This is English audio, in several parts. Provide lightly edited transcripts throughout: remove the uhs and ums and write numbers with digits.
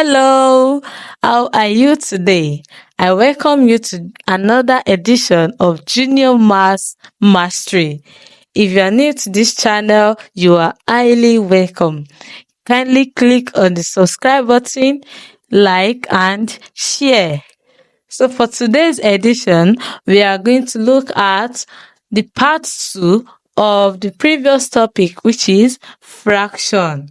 Hello, how are you today? I welcome you to another edition of Junior Maths Mastery. If you are new to this channel, you are highly welcome. Kindly click on the subscribe button, like, and share. So, for today's edition, we are going to look at the part 2 of the previous topic, which is fraction.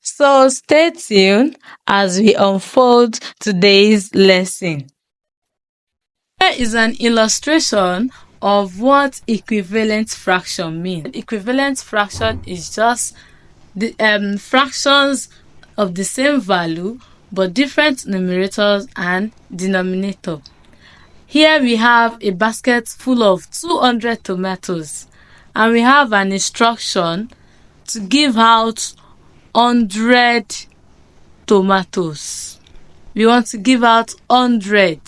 So stay tuned as we unfold today's lesson. Here is an illustration of what equivalent fraction means. Equivalent fraction is just the fractions of the same value but different numerators and denominator. Here we have a basket full of 200 tomatoes and we have an instruction to give out 100 tomatoes. We want to give out 100.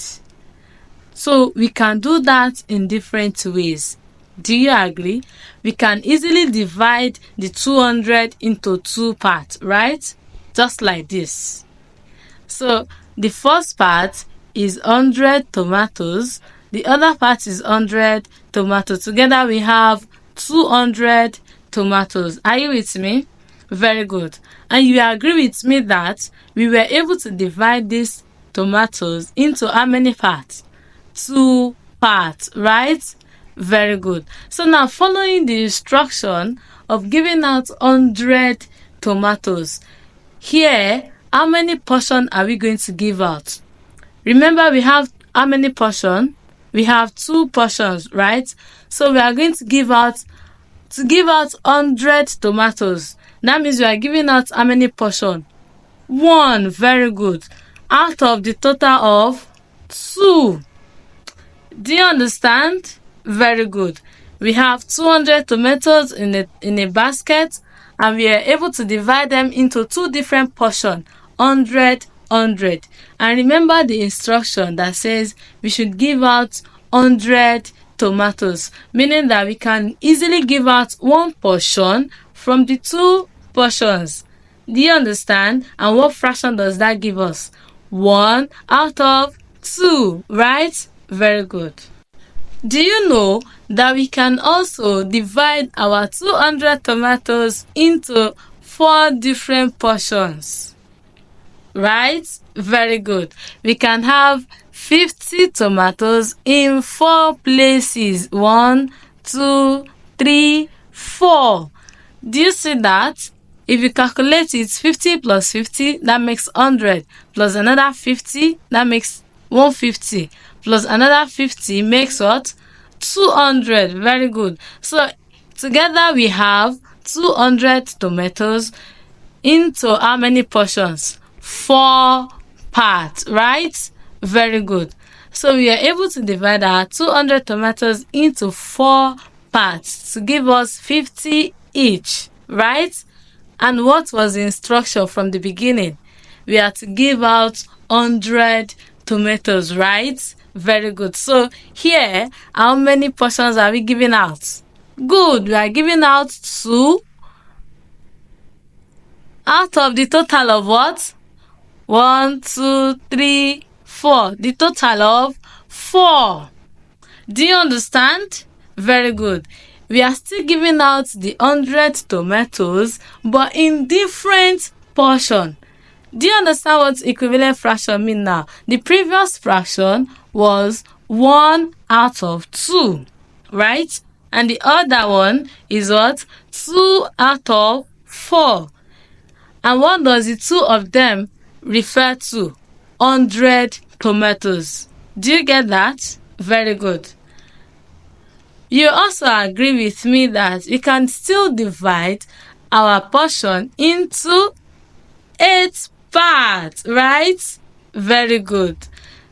So we can do that in different ways. Do you agree? We can easily divide the 200 into two parts, right? Just like this. So the first part is 100 tomatoes. The other part is 100 tomatoes. Together we have 200 tomatoes. Are you with me? Very good. And you agree with me that we were able to divide these tomatoes into how many parts? 2 parts, right? Very good. So now, following the instruction of giving out 100 tomatoes, here, how many portions are we going to give out? Remember, we have how many portions? We have 2 portions, right? So we are going to give out 100 tomatoes. That means we are giving out how many portions? 1. Very good. Out of the total of 2. Do you understand? Very good. We have 200 tomatoes in a basket and we are able to divide them into 2 different portions. 100, 100. And remember the instruction that says we should give out 100 tomatoes, meaning that we can easily give out 1 portion from the 2 portions. Do you understand? And what fraction does that give us? 1 out of 2, right? Very good. Do you know that we can also divide our 200 tomatoes into 4 different portions? Right? Very good. We can have 50 tomatoes in 4 places. 1, 2, 3, 4. Do you see that? If you calculate it, 50 plus 50, that makes 100. Plus another 50, that makes 150. Plus another 50 makes what? 200. Very good. So together we have 200 tomatoes into how many portions? 4 parts, right? Very good. So we are able to divide our 200 tomatoes into 4 parts to give us 50 each, right? And what was the instruction from the beginning? We are to give out 100 tomatoes, right? Very good. So here, how many portions are we giving out? Good. We are giving out 2 out of the total of what? 1, 2, 3, 4. The total of 4. Do you understand? Very good. We are still giving out the 100 tomatoes, but in different portions. Do you understand what equivalent fraction mean now? The previous fraction was 1 out of 2, right? And the other one is what? 2 out of 4. And what does the 2 of them refer to? 100 tomatoes. Do you get that? Very good. You also agree with me that we can still divide our portion into 8 parts, right? Very good.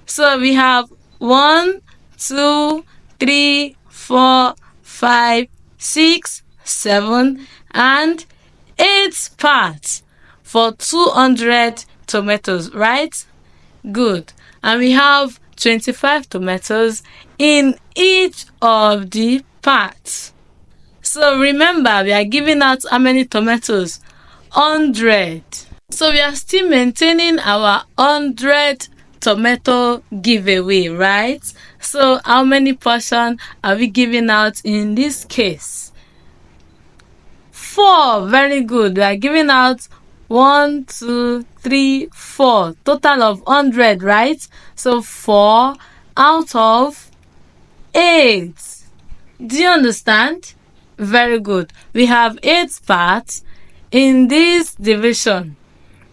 So we have 1, 2, 3, 4, 5, 6, 7, and 8 parts for 200 tomatoes, right? Good. And we have 25 tomatoes in each of the parts. So remember, we are giving out how many tomatoes? 100. So we are still maintaining our 100 tomato giveaway, right? So how many portion are we giving out in this case? 4. Very good. We are giving out 1, 2, 3, 4. Total of 100, right? So 4 out of 8. Do you understand? Very good. We have 8 parts in this division.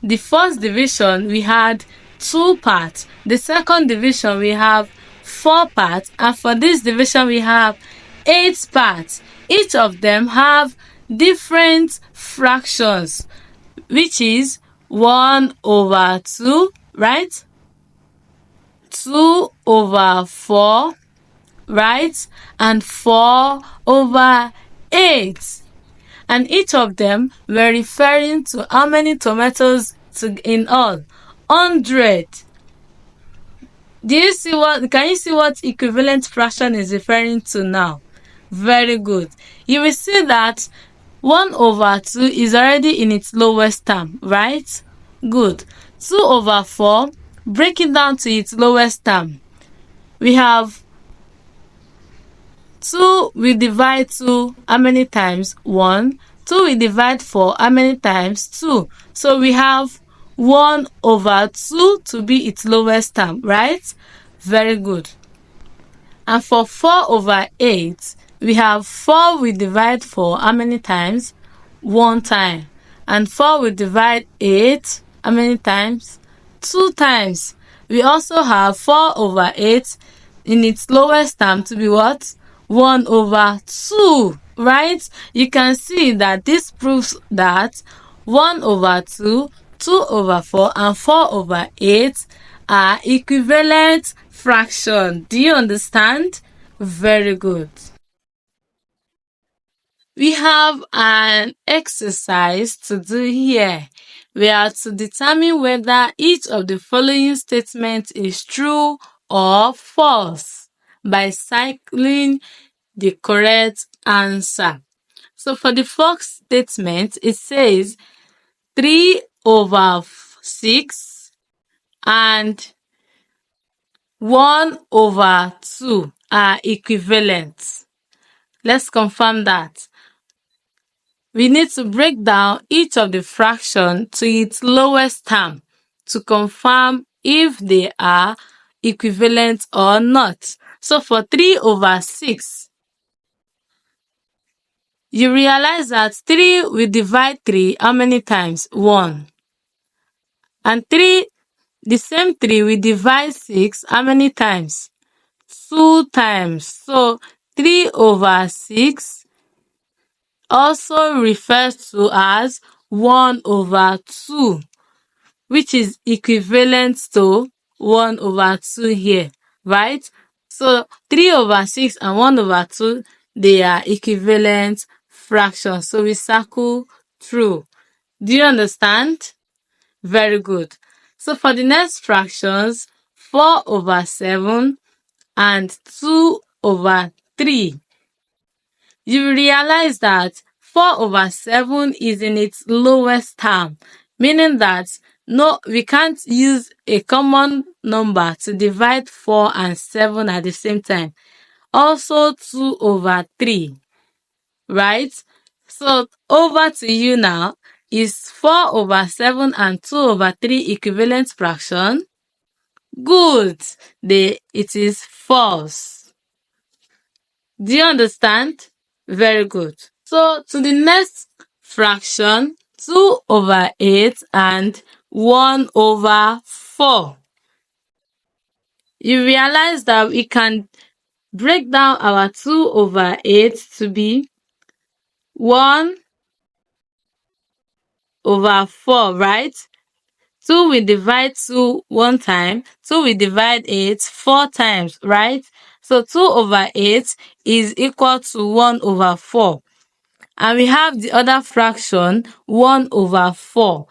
The first division we had 2 parts. The second division we have 4 parts. And for this division we have 8 parts. Each of them have different fractions, which is 1 over 2, right? 2 over 4, right? And 4 over 8. And each of them were referring to how many tomatoes in all? 100. Can you see what equivalent fraction is referring to now? Very good. You will see that 1 over 2 is already in its lowest term, right? Good. 2 over 4, break it down to its lowest term. We have 2 we divide 2 how many times? 1. 2 we divide 4 how many times? 2. So we have 1 over 2 to be its lowest term, right? Very good. And for 4 over 8, we have 4 we divide 4 how many times? 1 time. And 4 we divide 8 how many times? 2 times. We also have 4 over 8 in its lowest term to be what? 1 over 2, right? You can see that this proves that 1 over 2, 2 over 4, and 4 over 8 are equivalent fraction. Do you understand? Very good. We have an exercise to do here. We are to determine whether each of the following statements is true or false by cycling the correct answer. So for the first statement, it says 3 over 6 and 1 over 2 are equivalent. Let's confirm that. We need to break down each of the fraction to its lowest term to confirm if they are equivalent or not. So for 3 over 6, you realize that 3 will divide 3 how many times? 1. And the same 3 will divide 6 how many times? 2 times. So 3 over 6 also refers to as 1 over 2, which is equivalent to 1 over 2 here, right? So 3 over 6 and 1 over 2, they are equivalent fractions. So we circle true. Do you understand? Very good. So for the next fractions, 4 over 7 and 2 over 3. You realize that 4 over 7 is in its lowest term, meaning that we can't use a common number to divide 4 and 7 at the same time. Also 2 over 3, right? So over to you now. Is 4 over 7 and 2 over 3 equivalent fraction? Good. It is false. Do you understand? Very good. So to the next fraction, 2 over 8 and 1 over 4. You realize that we can break down our 2 over 8 to be 1 over 4, right? 2 we divide 2 1 time, 2 we divide 8 4 times, right? So 2 over 8 is equal to 1 over 4. And we have the other fraction, 1 over 4.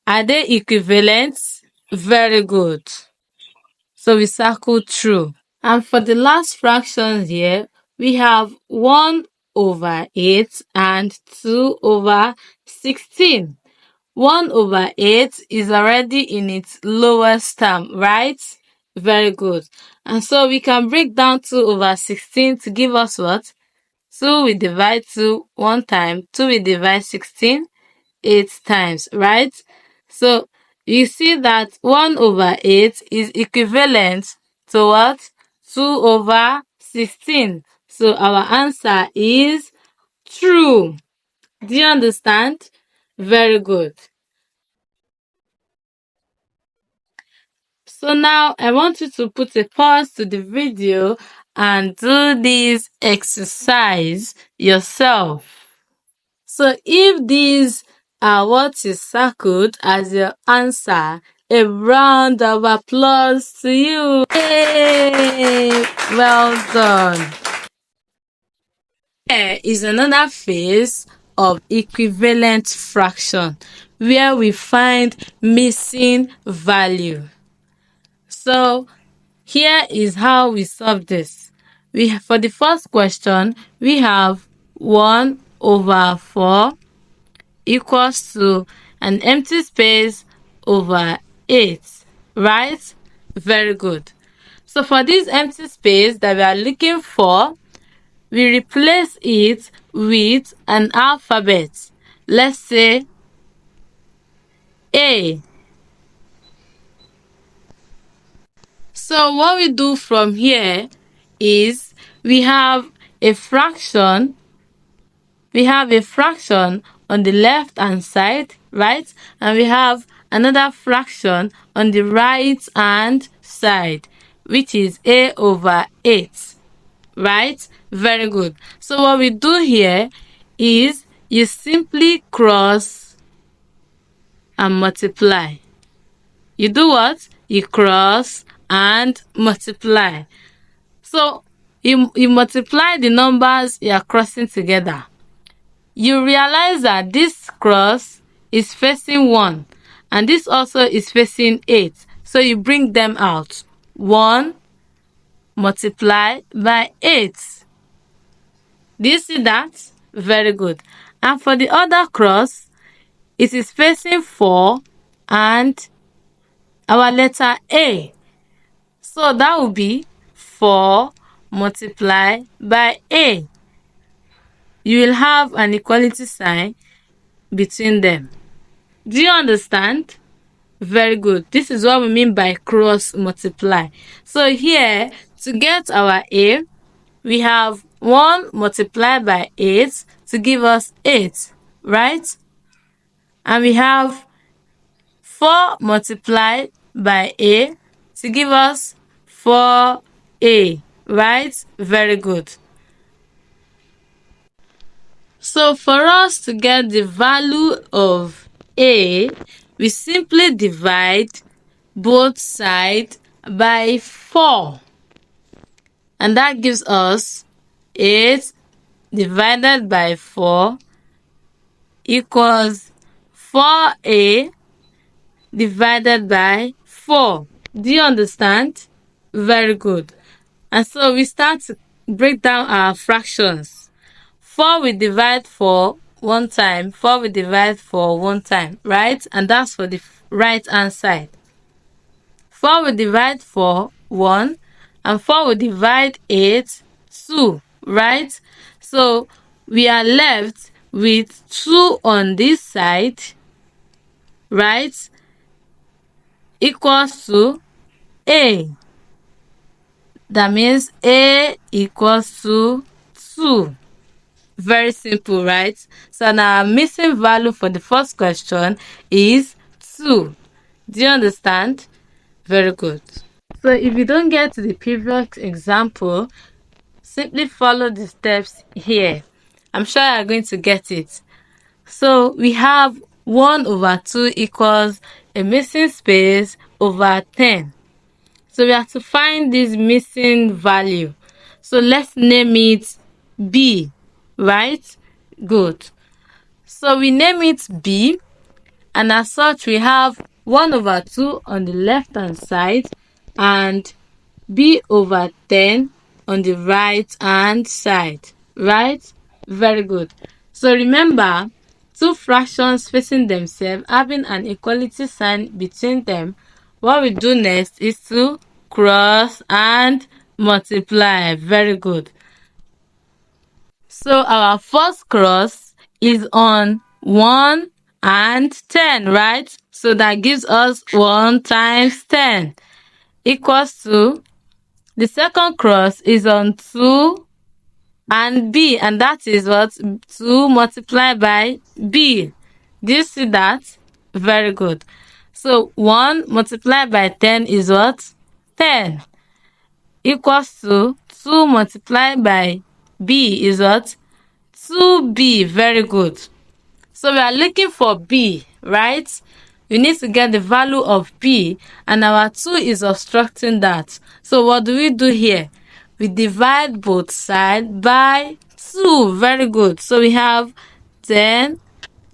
Are they equivalent? Very good. So we circle true. And for the last fraction here, we have 1 over 8 and 2 over 16. 1 over 8 is already in its lowest term, right? Very good. And so we can break down 2 over 16 to give us what? 2 we divide 2 one time, 2 we divide 16 8 times, right? So you see that 1 over 8 is equivalent to what? 2 over 16. So our answer is true. Do you understand? Very good. So now I want you to put a pause to the video and do this exercise yourself. So if these are what is circled as your answer, a round of applause to you. Yay! Well done. Here is another phase of equivalent fraction where we find missing value. So here is how we solve this. For the first question, we have 1 over 4 equals to an empty space over 8, right? Very good. So for this empty space that we are looking for, we replace it with an alphabet. Let's say A. So what we do from here is we have a fraction on the left hand side, right? And we have another fraction on the right hand side, which is A over 8, right? Very good. So what we do here is you simply cross and multiply. You do what? You cross and multiply. So you multiply the numbers you are crossing together. You realize that this cross is facing 1 and this also is facing 8. So you bring them out. 1 multiplied by 8. Do you see that? Very good. And for the other cross, it is facing 4 and our letter A. So that will be 4 multiplied by A. You will have an equality sign between them. Do you understand? Very good. This is what we mean by cross multiply. So here, to get our A, we have 1 multiplied by 8 to give us 8, right? And we have 4 multiplied by A to give us 4A, right? Very good. So for us to get the value of A, we simply divide both sides by 4. And that gives us 8 divided by 4 equals 4A divided by 4. Do you understand? Very good. And so we start to break down our fractions. 4 we divide 4 one time, 4 we divide 4 one time, right? And that's for the right hand side. 4 we divide 4 1 and 4 we divide 8 2, right? So we are left with 2 on this side, right? Equals to A. That means A equals to 2. Very simple, right? So now our missing value for the first question is 2. Do you understand? Very good. So if you don't get to the previous example, simply follow the steps here. I'm sure you're going to get it. So we have 1 over 2 equals a missing space over 10. So we have to find this missing value. So let's name it B, right? Good. So we name it B, and as such we have 1 over 2 on the left hand side and B over 10 on the right hand side, right? Very good. So remember, two fractions facing themselves having an equality sign between them, what we do next is to cross and multiply. Very good. So our first cross is on 1 and 10, right? So that gives us 1 times 10 equals to, the second cross is on 2 and b, and that is what? 2 multiplied by b. Do you see that? Very good. So 1 multiplied by 10 is what? 10 equals to 2 multiplied by b is what? 2b. Very good. So we are looking for b, right? We need to get the value of b, and our 2 is obstructing that. So what do we do here? We divide both sides by 2. Very good. So we have 10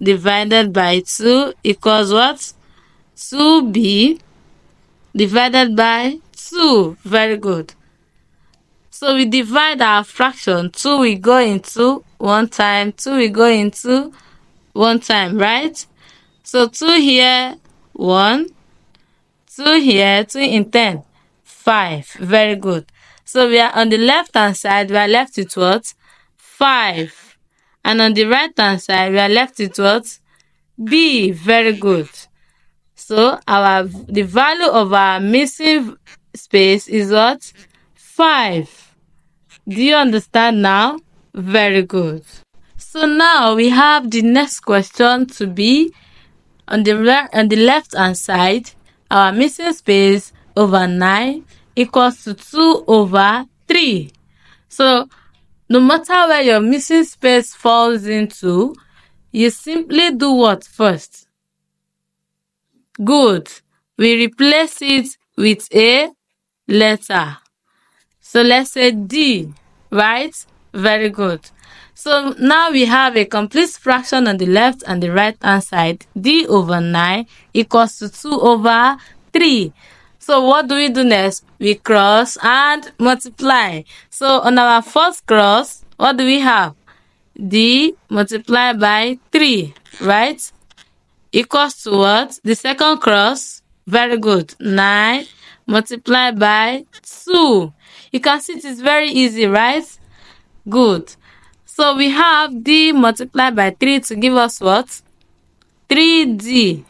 divided by 2 equals what? 2b divided by 2. Very good. So we divide our fraction. 2 will go into 1 time, 2 will go into 1 time, right? So 2 here, 1, 2 here, 2 in 10, 5. Very good. So we are on the left hand side, we are left with what? 5. And on the right hand side, we are left with what? B. Very good. So the value of our missing space is what? 5. Do you understand now? Very good. So now we have the next question to be on the left hand side, our missing space over 9 equals to 2 over 3. So no matter where your missing space falls into, you simply do what first? Good. We replace it with a letter. So let's say D, right? Very good. So now we have a complete fraction on the left and the right hand side. D over 9 equals to 2 over 3. So what do we do next? We cross and multiply. So on our first cross, what do we have? D multiplied by 3, right? Equals to what? The second cross, very good, 9 multiplied by 2. You can see it is very easy, right? Good. So we have D multiplied by 3 to give us what? 3D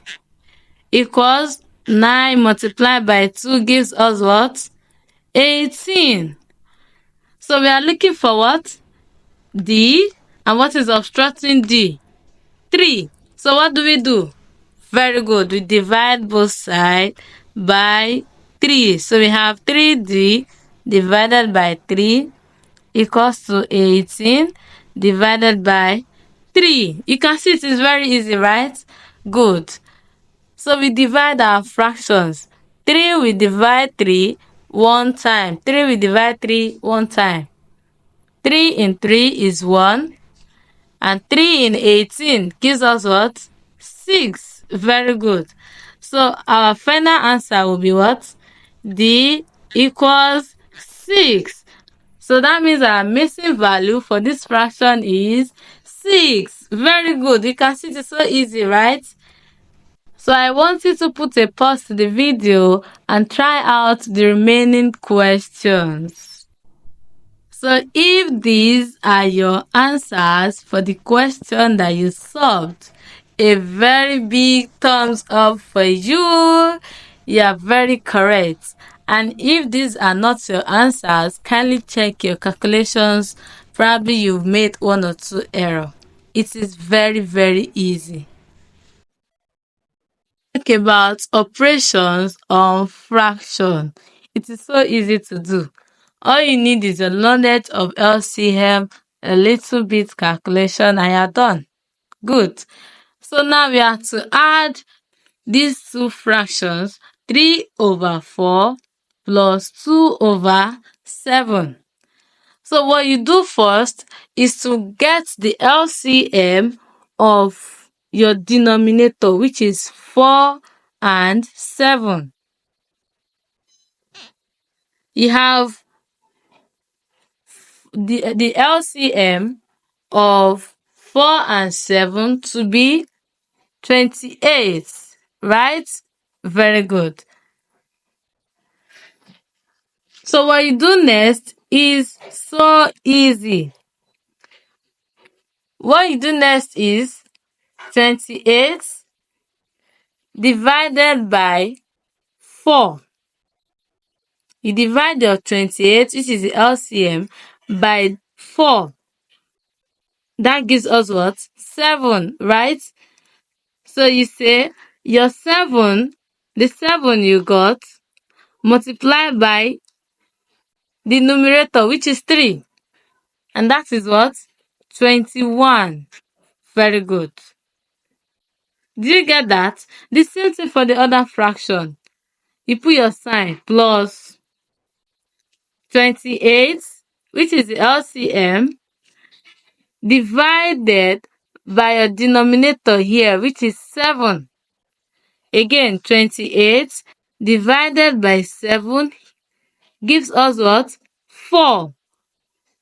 equals 9 multiplied by 2 gives us what? 18. So we are looking for what? D. And what is obstructing D? 3. So what do we do? Very good. We divide both sides by 3. So we have 3D divided by 3 equals to 18 divided by 3. You can see it is very easy, right? Good. So we divide our fractions. 3 we divide 3 one time. 3 we divide 3 one time. 3 in 3 is 1. And 3 in 18 gives us what? 6. Very good. So our final answer will be what? D equals 6. So that means our missing value for this fraction is 6. Very good. You can see it is so easy, right? So I want you to put a pause to the video and try out the remaining questions. So if these are your answers for the question that you solved, a very big thumbs up for you. You are very correct. And if these are not your answers, kindly check your calculations. Probably you've made 1 or 2 errors. It is very, very easy. Talk about operations on fraction. It is so easy to do. All you need is a knowledge of LCM, a little bit calculation, and you're done. Good. So now we have to add these two fractions, 3 over 4 plus 2 over 7. So what you do first is to get the LCM of your denominator, which is 4 and 7. You have the LCM of 4 and 7 to be 28, right? Very good. So what you do next is so easy. What you do next is 28 divided by 4. You divide your 28, which is the LCM, by 4. That gives us what? 7, right? So you say your 7, the 7 you got, multiplied by the numerator, which is 3. And that is what? 21. Very good. Do you get that? The same thing for the other fraction. You put your sign plus 28, which is the LCM, divided by your denominator here, which is 7. Again, 28 divided by 7 gives us what? 4.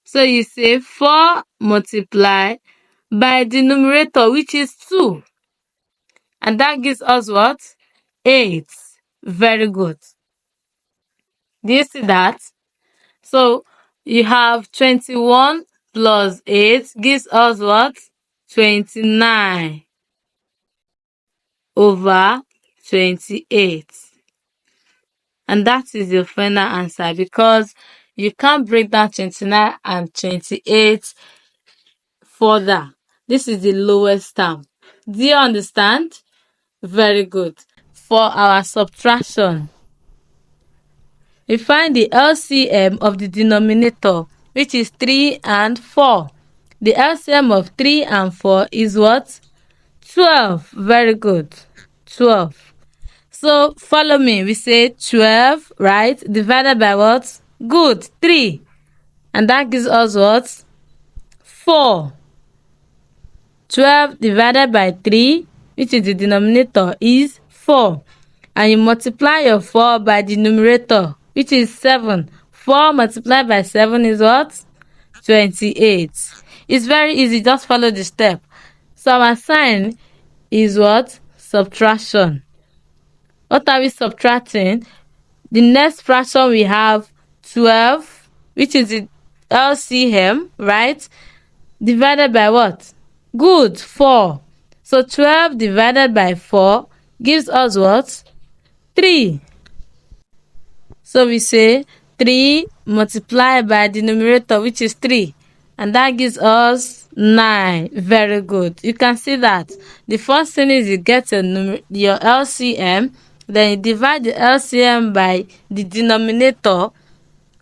So you say 4 multiplied by the numerator, which is 2. And that gives us what? 8. Very good. Do you see that? So you have 21 plus 8 gives us what? 29 over 28. And that is your final answer, because you can't break down 29 and 28 further. This is the lowest term. Do you understand? Very good. For our subtraction, we find the LCM of the denominator, which is 3 and 4. The LCM of 3 and 4 is what? 12. Very good. 12. So follow me. We say 12, right? Divided by what? Good. 3. And that gives us what? 4. 12 divided by 3, which is the denominator, is 4. And you multiply your 4 by the numerator, which is 7. 4 multiplied by 7 is what? 28. It's very easy. Just follow the step. So our sign is what? Subtraction. What are we subtracting? The next fraction we have 12, which is the LCM, right? Divided by what? Good, 4. So 12 divided by 4 gives us what? 3. So we say 3 multiplied by the numerator, which is 3. And that gives us 9. Very good. You can see that. The first thing is you get your LCM. Then you divide the LCM by the denominator,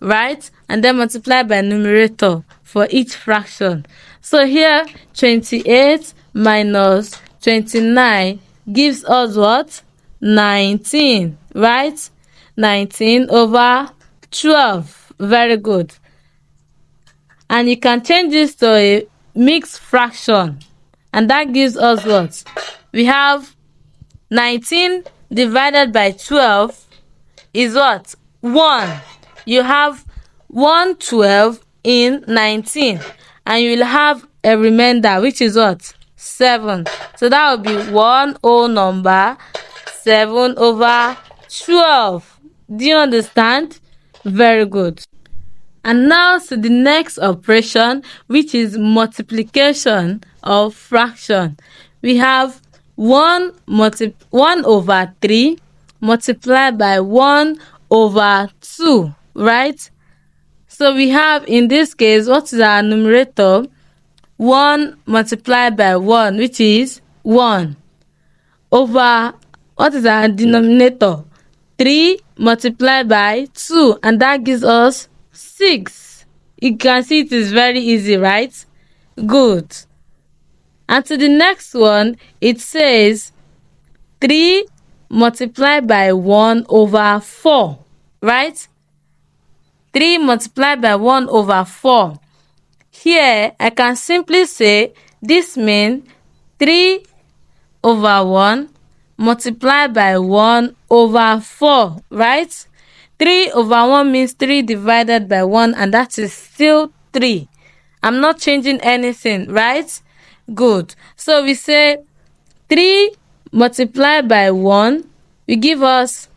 right? And then multiply by numerator for each fraction. So here 28 minus 29 gives us what? 19, right? 19 over 12. Very good. And you can change this to a mixed fraction, and that gives us what? We have 19 divided by 12 is what? 1. You have 112 in 19, and you will have a remainder, which is what? 7. So that will be one whole number, 7 over 12. Do you understand? Very good. And now to the next operation, which is multiplication of fraction. We have 1 over 3 multiplied by 1 over 2, right? So we have, in this case, what is our numerator? 1 multiplied by 1, which is 1, over, what is our denominator? 3 multiplied by 2, and that gives us 6. You can see it is very easy, right? Good. And to the next one, it says 3 multiplied by 1 over 4, right? 3 multiplied by 1 over 4. Here, I can simply say this means 3 over 1 multiplied by 1 over 4, right? 3 over 1 means 3 divided by 1, and that is still 3. I'm not changing anything, right? Good. So we say 3 multiplied by 1 will give us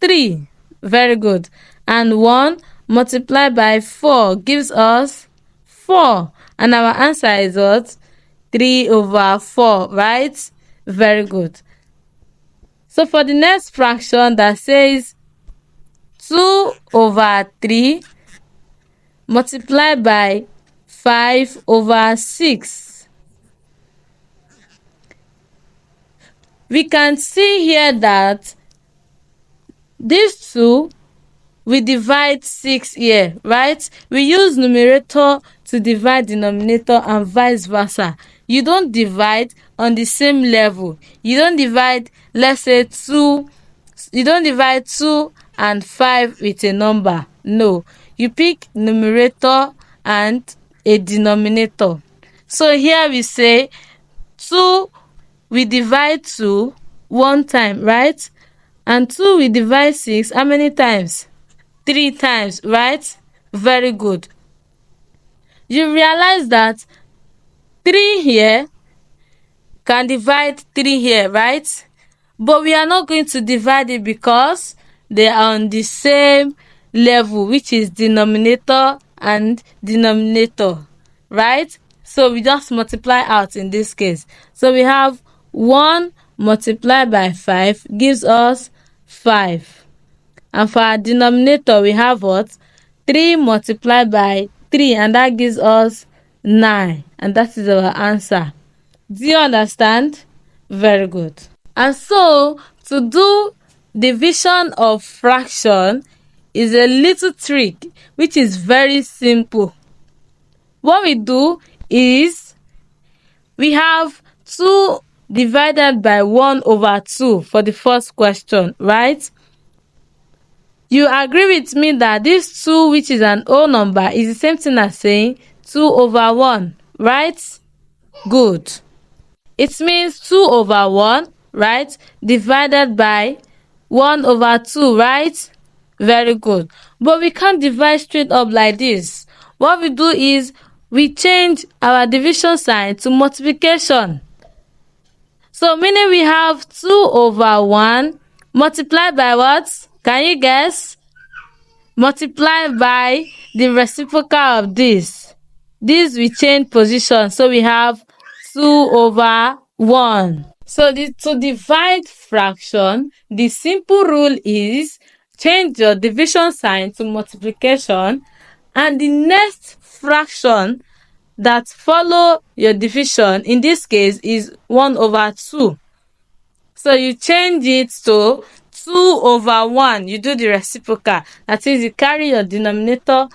3. Very good. And 1 multiplied by 4 gives us 4. And our answer is what? 3/4, right? Very good. So for the next fraction that says 2/3 multiplied by 5/6. We can see here that these 2 we divide 6 here, right? We use numerator to divide denominator and vice versa. You don't divide on the same level. You don't divide, let's say 2, you don't divide 2 and 5 with a number. No, you pick numerator and a denominator. So here we say 2 we divide 2 one time, right? And 2 we divide 6 how many times? 3 times, right? Very good. You realize that 3 here can divide 3 here, right? But we are not going to divide it because they are on the same level, which is denominator and denominator, right? So we just multiply out in this case. So we have 1 multiplied by 5 gives us 5. And for our denominator, we have what? 3 multiplied by 3, and that gives us 9. And that is our answer. Do you understand? Very good. And so, to do division of fraction is a little trick, which is very simple. What we do is, we have 2 divided by 1/2 for the first question, right? You agree with me that this 2, which is an whole number, is the same thing as saying 2/1, right? Good. It means 2/1, right, divided by 1/2, right? Very good. But we can't divide straight up like this. What we do is we change our division sign to multiplication. So meaning we have 2/1 multiplied by what? Can you guess? Multiplied by the reciprocal of this. This we change position, so we have 2/1. So to divide fraction, the simple rule is change your division sign to multiplication, and the next fraction that follow your division, in this case, is 1/2. So you change it to 2/1. You do the reciprocal. That is, you carry your denominator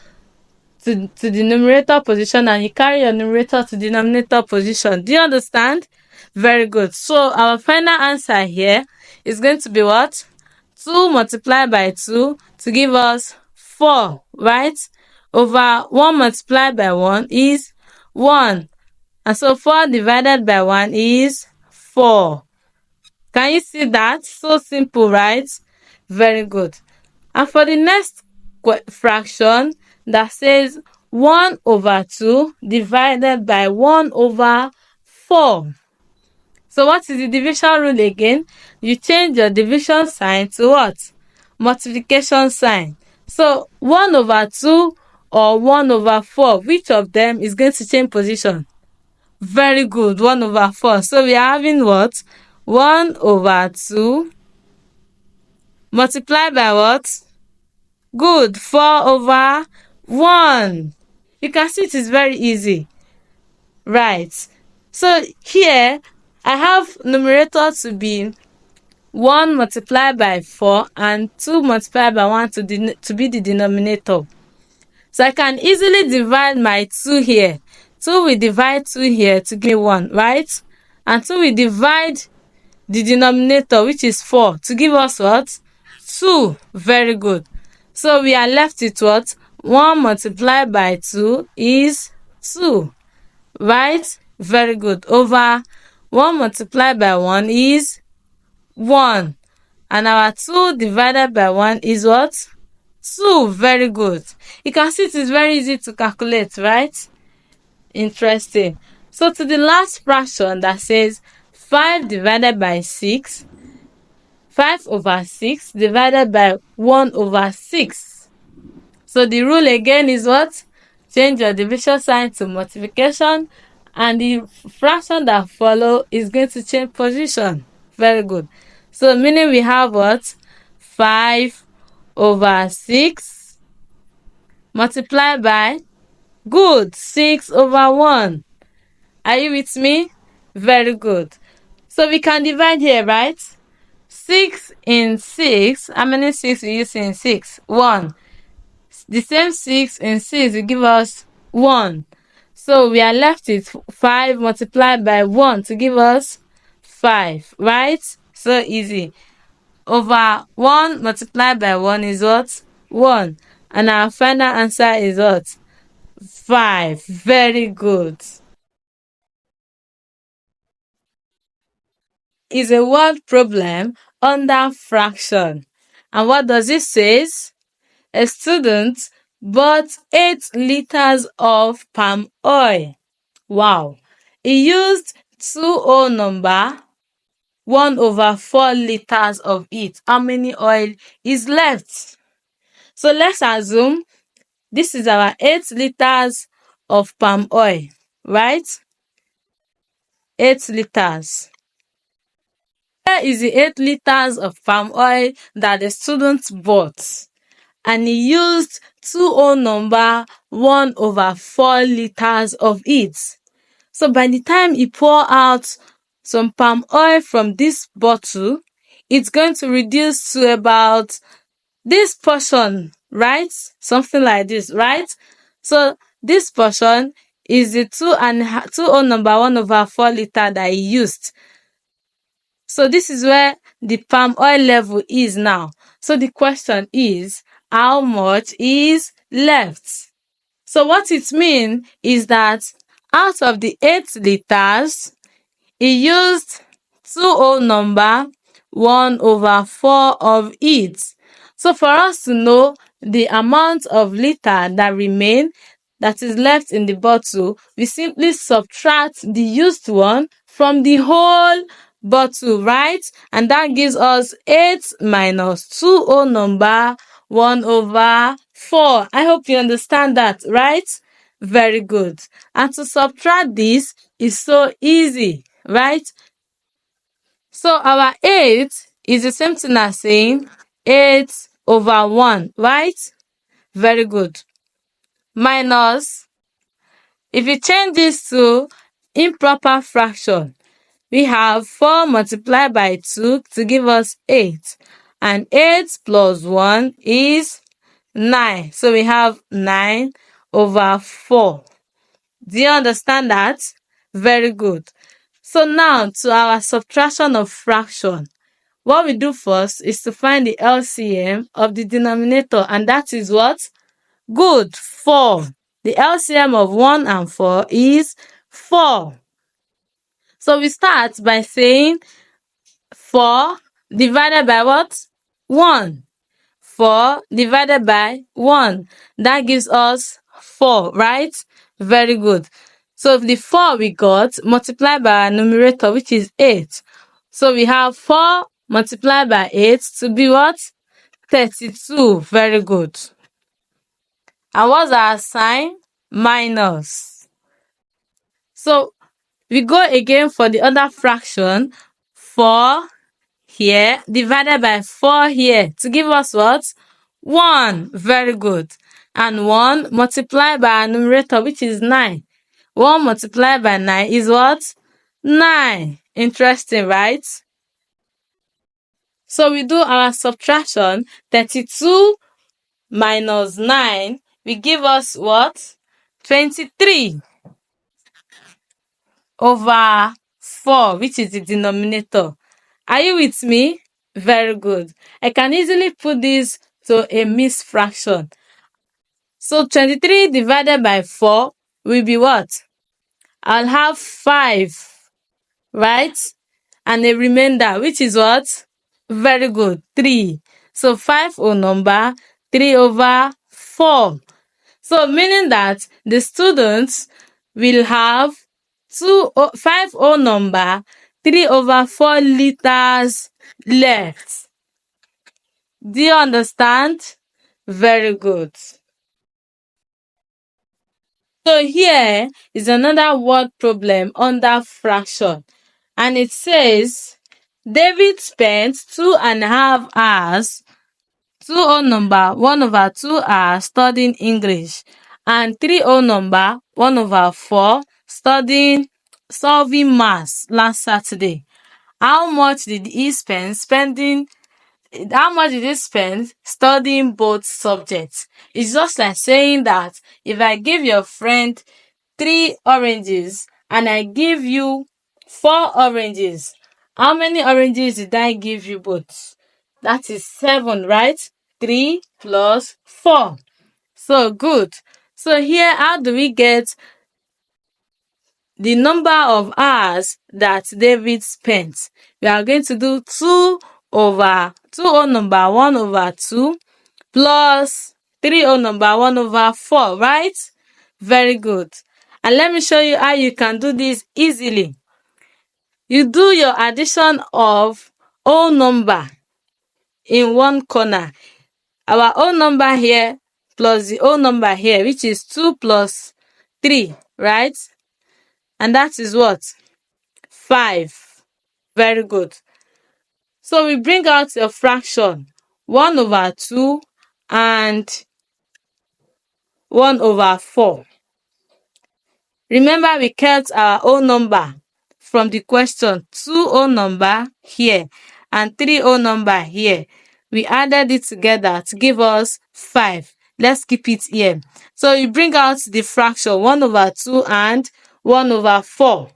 to the numerator position, and you carry your numerator to the denominator position. Do you understand? Very good. So our final answer here is going to be what? 2 multiplied by 2 to give us 4, right? Over 1 multiplied by 1 is 1. And so 4 divided by 1 is 4. Can you see that? So simple, right? Very good. And for the next fraction that says 1/2 divided by 1/4. So what is the division rule again? You change your division sign to what? Multiplication sign. So 1/2 or 1/4, which of them is going to change position? Very good, 1/4. So we are having what? 1/2 multiplied by what? Good, 4/1. You can see it is very easy, right? So here I have numerator to be 1 multiplied by 4 and 2 multiplied by 1 to be the denominator. So I can easily divide my 2 here. 2 will divide 2 here to give me 1, right? And 2 will divide the denominator, which is 4, to give us what? 2. Very good. So we are left with what? 1 multiplied by 2 is 2, right? Very good. Over 1 multiplied by 1 is 1. And our 2 divided by 1 is what? 2. Very good. You can see it is very easy to calculate, right? Interesting. So to the last fraction that says 5 divided by 6, 5 over 6 divided by 1 over 6. So the rule again is what? Change your division sign to multiplication, and the fraction that follow is going to change position. Very good. So meaning we have what? 5 over 6 multiplied by, good, 6 over 1. Are you with me? Very good. So we can divide here, right? 6 in 6. How many 6 we use in 6? 1. The same 6 in 6 will give us 1. So we are left with 5 multiplied by 1 to give us 5, right? So easy. Over 1 multiplied by 1 is what? 1. And our final answer is what? 5. Very good. Is a word problem under fraction. And what does it say? A student bought 8 liters of palm oil. Wow. He used 2 whole number 1 over 4 liters of it. How many oil is left? So let's assume this is our 8 liters of palm oil, right? 8 liters. Here is the 8 liters of palm oil that the student bought, and he used 2 whole number 1 over 4 liters of it. So by the time he pour out some palm oil from this bottle, it's going to reduce to about this portion, right? Something like this, right? So this portion is the 2 whole number 1 over 4 liter that he used. So this is where the palm oil level is now. So the question is, how much is left? So what it means is that out of the 8 liters, he used 2 whole number 1 over 4 of it. So for us to know the amount of liter that remain, that is left in the bottle, we simply subtract the used one from the whole bottle, right? And that gives us 8 minus 2 whole number 1 over 4. I hope you understand that, right? Very good. And to subtract this is so easy, right? So our 8 is the same thing as saying 8 over 1, right? Very good. Minus, if you change this to improper fraction, we have 4 multiplied by 2 to give us 8. And 8 plus 1 is 9. So we have 9 over 4. Do you understand that? Very good. So now to our subtraction of fraction. What we do first is to find the LCM of the denominator, and that is what? Good, 4. The LCM of 1 and 4 is 4. So we start by saying 4 divided by what? 1. 4 divided by 1. That gives us 4, right? Very good. So the 4 we got multiplied by our numerator, which is 8. So we have 4 multiplied by 8 to be what? 32. Very good. And what's our sign? Minus. So we go again for the other fraction. 4 here divided by 4 here to give us what? 1. Very good. And 1 multiplied by our numerator, which is 9. 1 multiplied by 9 is what? 9. Interesting, right? So we do our subtraction. 32 minus 9 will give us what? 23 over 4, which is the denominator. Are you with me? Very good. I can easily put this to a mixed fraction. So 23 divided by 4 will be what? I'll have 5, right? And a remainder, which is what? Very good, 3. So 5 whole number, 3 over 4. So meaning that the students will have 5 whole number, 3/4 liters left. Do you understand? Very good. So here is another word problem under fraction, and it says David spent 2.5 hours, 2 whole number 1/2 hours studying English, and 3 whole number 1/4 studying solving maths last Saturday. How much did he spend studying both subjects? It's just like saying that if I give your friend 3 oranges and I give you 4 oranges, how many oranges did I give you both? That is 7, right? 3 plus 4. So good. So here, how do we get the number of hours that David spent? We are going to do 2 over 2 whole number 1/2 plus 3 whole number 1/4, right? Very good. And let me show you how you can do this easily. You do your addition of whole number in one corner. Our whole number here plus the whole number here, which is 2 plus 3, right? And that is what? 5. Very good. So we bring out a fraction, 1/2 and 1/4. Remember, we kept our whole number from the question, 2 whole number here and 3 whole number here. We added it together to give us 5. Let's keep it here. So you bring out the fraction 1/2 and 1/4.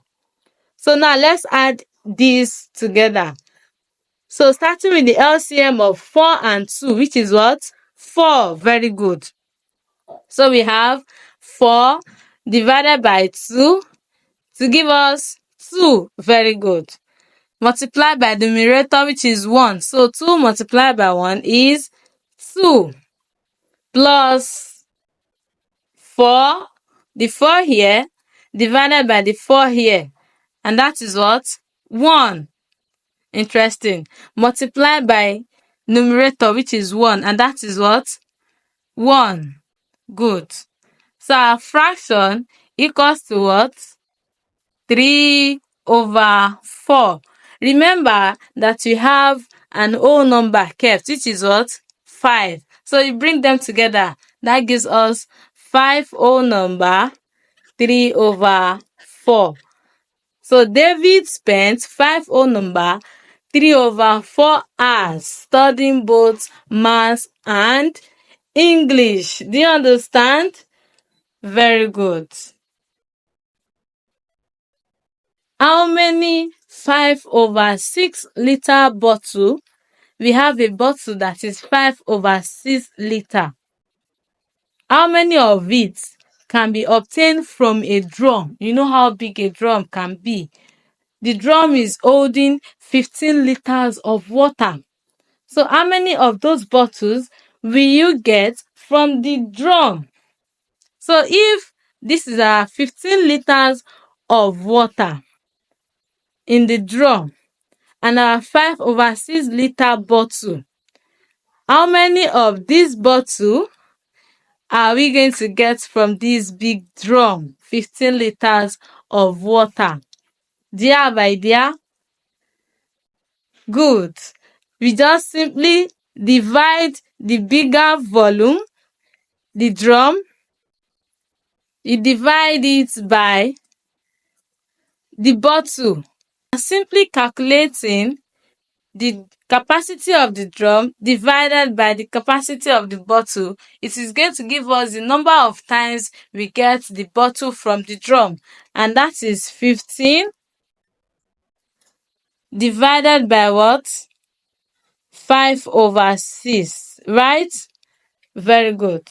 So now let's add these together. So starting with the LCM of 4 and 2, which is what? 4. Very good. So we have 4 divided by 2 to give us 2. Very good. Multiply by the numerator, which is 1. So 2 multiplied by 1 is 2 plus 4, the 4 here, divided by the 4 here. And that is what? 1. Interesting. Multiply by numerator, which is 1. And that is what? 1. Good. So our fraction equals to what? 3/4. Remember that we have an whole number kept, which is what? 5. So you bring them together. That gives us 5 whole number 3/4. So David spent 5 whole number 3/4 hours studying both maths and English. Do you understand? Very good. How many 5/6 liter bottle? We have a bottle that is 5/6 liter. How many of it can be obtained from a drum? You know how big a drum can be. The drum is holding 15 liters of water. So how many of those bottles will you get from the drum? So if this is our 15 liters of water in the drum and our 5/6 liter bottle, how many of this bottle are we going to get from this big drum? 15 liters of water. Do you have idea? Good. We just simply divide the bigger volume, the drum, you divide it by the bottle. Simply calculating the capacity of the drum divided by the capacity of the bottle, it is going to give us the number of times we get the bottle from the drum, and that is 15 divided by what? 5/6, right? Very good.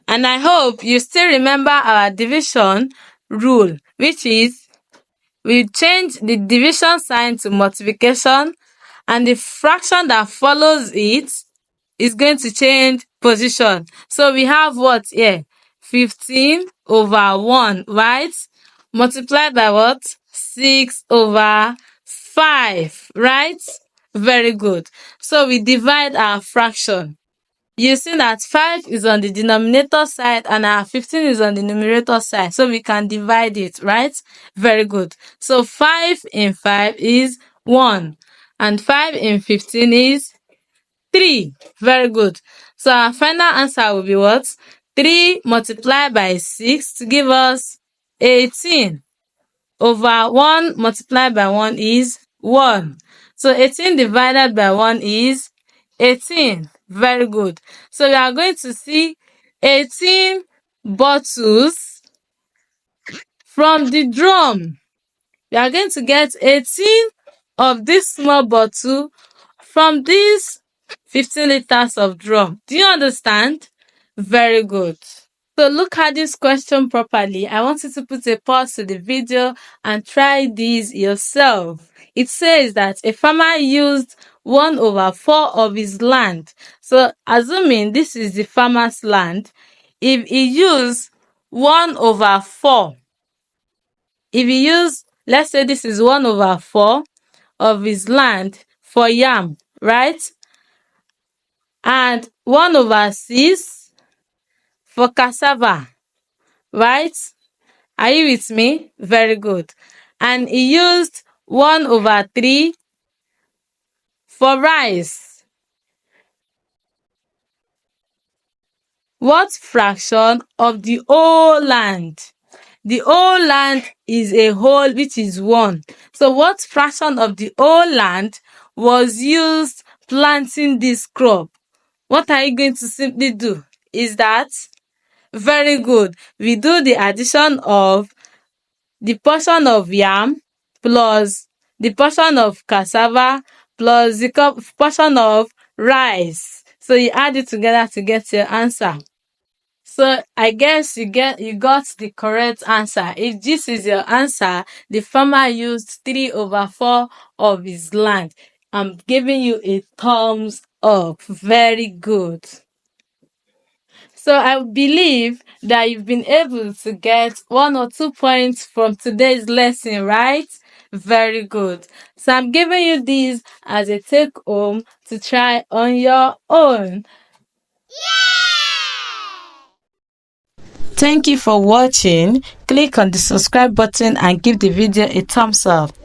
And I hope you still remember our division rule, which is we change the division sign to multiplication, and the fraction that follows it is going to change position. So we have what here? 15/1, right? multiply by what? 6/5, right? Very good. So we divide our fraction. You see that 5 is on the denominator side and our 15 is on the numerator side. So we can divide it, right? Very good. So 5 in 5 is 1 and 5 in 15 is 3. Very good. So our final answer will be what? 3 multiplied by 6 to give us 18 over 1 multiplied by 1 is 1. So 18 divided by 1 is 18. Very good. So we are going to see 18 bottles from the drum. We are going to get 18 of this small bottle from this 15 liters of drum. Do you understand? Very good. So look at this question properly. I want you to put a pause to the video and try this yourself. It says that a farmer used 1/4 of his land. So assuming this is the farmer's land, if he used 1/4, if he used, let's say this is 1/4 of his land for yam, right? And 1/6 for cassava, right? Are you with me? Very good. And he used 1/3 for rice. What fraction of the whole land? The whole land is a whole, which is 1. So what fraction of the whole land was used planting this crop? What are you going to simply do? Is that very good? We do the addition of the portion of yam plus the portion of cassava plus the portion of rice. So you add it together to get your answer. So I guess you got the correct answer. If this is your answer, the farmer used 3/4 of his land. I'm giving you a thumbs up. Very good. So I believe that you've been able to get 1 or 2 points from today's lesson, right? Very good. So I'm giving you this as a take home to try on your own. Thank you for watching. Click on the subscribe button and give the video a thumbs up.